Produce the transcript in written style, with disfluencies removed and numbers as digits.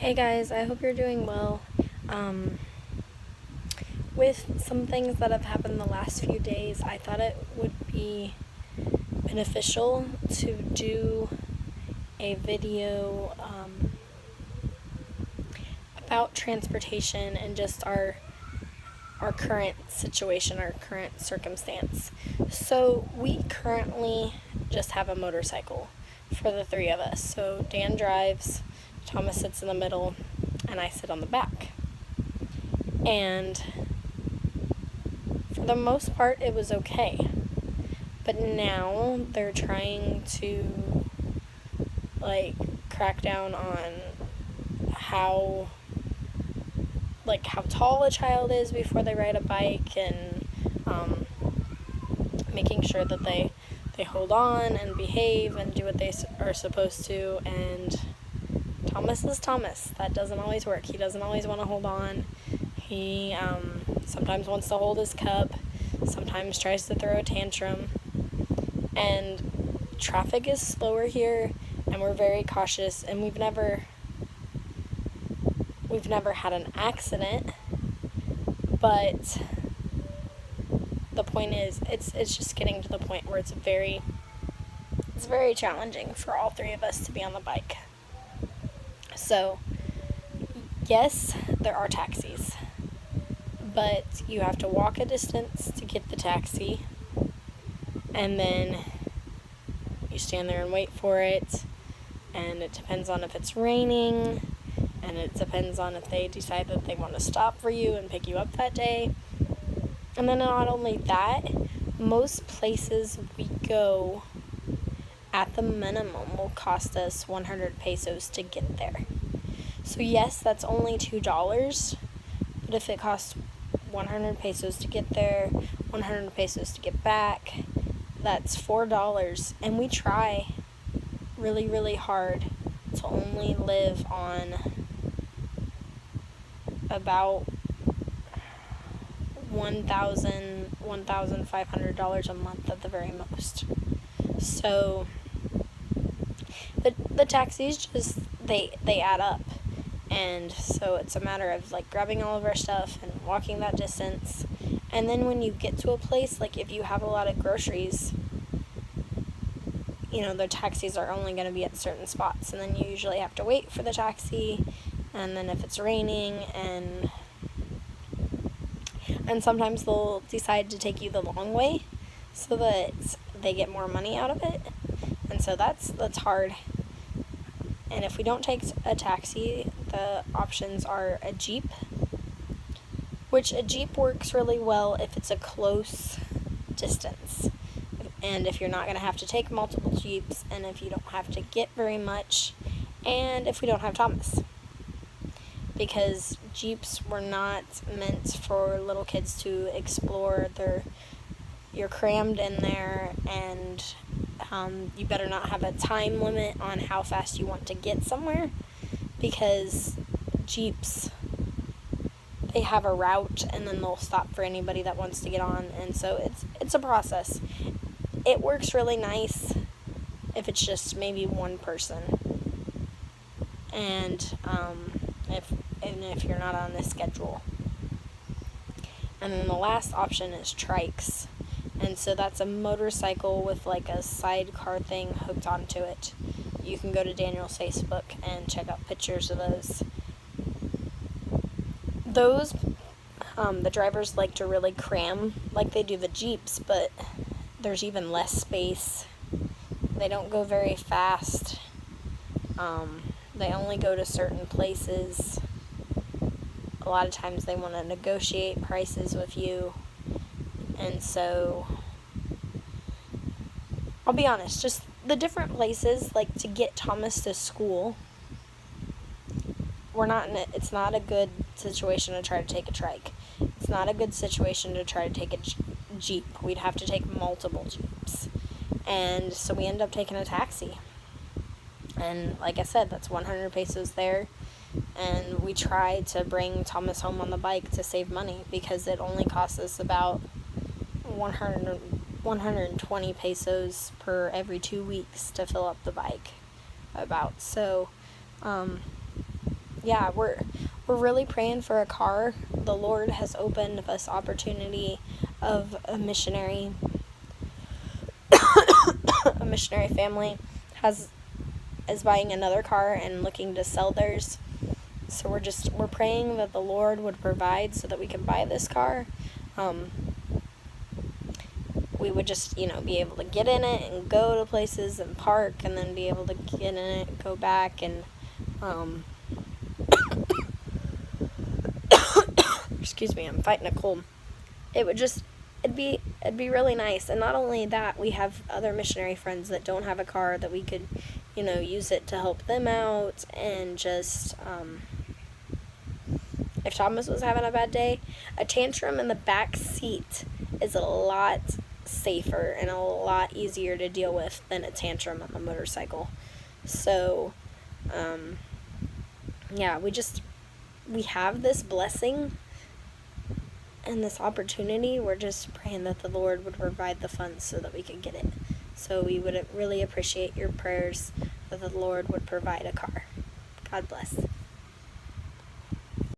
Hey guys, I hope you're doing well. Um, with some things that have happened the last few days, I thought it would be beneficial to do a video about transportation and just our current situation, our current circumstance. So we currently just have a motorcycle for the three of us. So Dan drives, Thomas sits in the middle, and I sit on the back. And for the most part, it was okay. But now they're trying to, crack down on how tall a child is before they ride a bike, and making sure that they hold on and behave and do what they are supposed to. And Thomas is Thomas. That doesn't always work. He doesn't always want to hold on. He sometimes wants to hold his cup, sometimes tries to throw a tantrum. And traffic is slower here, and we're very cautious, and we've never had an accident, but the point is it's just getting to the point where it's very challenging for all three of us to be on the bike. So yes, there are taxis, but you have to walk a distance to get the taxi, and then you stand there and wait for it, and it depends on if it's raining, and it depends on if they decide that they want to stop for you and pick you up that day. And then not only that, most places we go, at the minimum, will cost us 100 pesos to get there. So yes, that's only $2, but if it costs 100 pesos to get there, 100 pesos to get back, that's $4. And we try really, really hard to only live on about $1,500 a month at the very most. So the taxis just they add up, and so it's a matter of grabbing all of our stuff and walking that distance. And then when you get to a place, if you have a lot of groceries, the taxis are only going to be at certain spots, and then you usually have to wait for the taxi. And then if it's raining, and sometimes they'll decide to take you the long way so that they get more money out of it. And so that's hard. And if we don't take a taxi, the options are a Jeep, which a Jeep works really well if it's a close distance, and if you're not going to have to take multiple Jeeps, and if you don't have to get very much, and if we don't have Thomas. Because Jeeps were not meant for little kids to explore. You're crammed in there, and you better not have a time limit on how fast you want to get somewhere, because Jeeps, they have a route, and then they'll stop for anybody that wants to get on. And so it's a process. It works really nice if it's just maybe one person, and if you're not on a schedule. And then the last option is trikes, and so that's a motorcycle with a sidecar thing hooked onto it. You can go to Daniel's Facebook and check out pictures of those. Those, the drivers like to really cram like they do the Jeeps, but there's even less space. They don't go very fast. They only go to certain places. A lot of times they want to negotiate prices with you. And so, I'll be honest, just the different places, to get Thomas to school, it's not a good situation to try to take a trike. It's not a good situation to try to take a Jeep. We'd have to take multiple Jeeps. And so we end up taking a taxi. And like I said, that's 100 pesos there. And we try to bring Thomas home on the bike to save money, because it only costs us about 120 pesos per every 2 weeks to fill up the bike. So yeah, we're really praying for a car. The Lord has opened this opportunity of a missionary family is buying another car and looking to sell theirs. So we're praying that the Lord would provide so that we can buy this car. We would just, be able to get in it and go to places and park, and then be able to get in it, go back, and excuse me, I'm fighting a cold. It'd be really nice. And not only that, we have other missionary friends that don't have a car that we could, use it to help them out. And just, if Thomas was having a bad day, a tantrum in the back seat is a lot safer and a lot easier to deal with than a tantrum on the motorcycle. So, yeah, we have this blessing and this opportunity. We're just praying that the Lord would provide the funds so that we could get it. So we would really appreciate your prayers that the Lord would provide a car. God bless.